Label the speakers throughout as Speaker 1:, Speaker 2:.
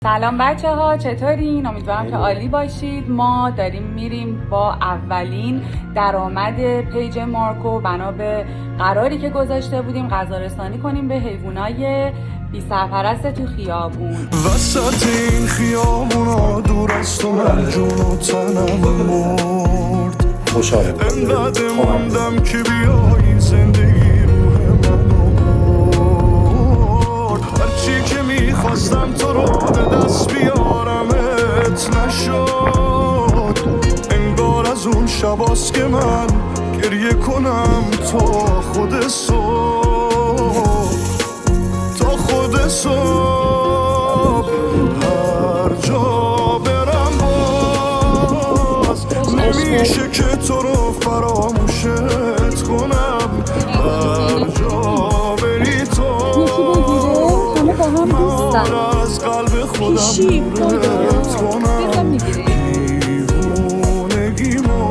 Speaker 1: سلام بچه ها، چطورین؟ امیدوارم که عالی باشید. ما داریم میریم با اولین درآمد پیج مارکو بنا به قراری که گذاشته بودیم غذا رسانی کنیم به حیوانای بی سرپرست تو خیابون.
Speaker 2: وسط این خیابونا دور از تو من جون و تنم مرد. انقدر موندم که بیایی زندگی روح منو برد. هرچی که میخواستم تو رو به دست بیارمت نشد. انگار از اون شباست که من گریه کنم تا خود صبح، تا خود صبح. هر جا برم باز نمیشه که تو رو فراموشت کنم. هر جا بری تو من از قلب خودم دورت کنم. دیوونگیمو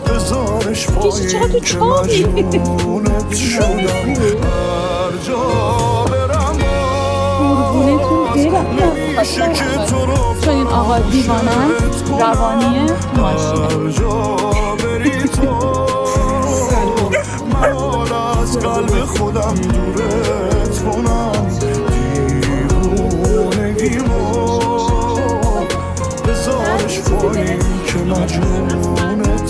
Speaker 2: بذارش پایین که مجنونت شدم. هر جا برم نمیشه که تو رو
Speaker 1: چون این آقا دیوانه روانیه تو ماشینه.
Speaker 2: هر جا بری تو من از قلب خودم دورت کنم. دیوونگیمو بذارش پایین که مجنونت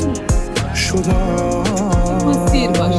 Speaker 2: شدم.
Speaker 1: سیر باش.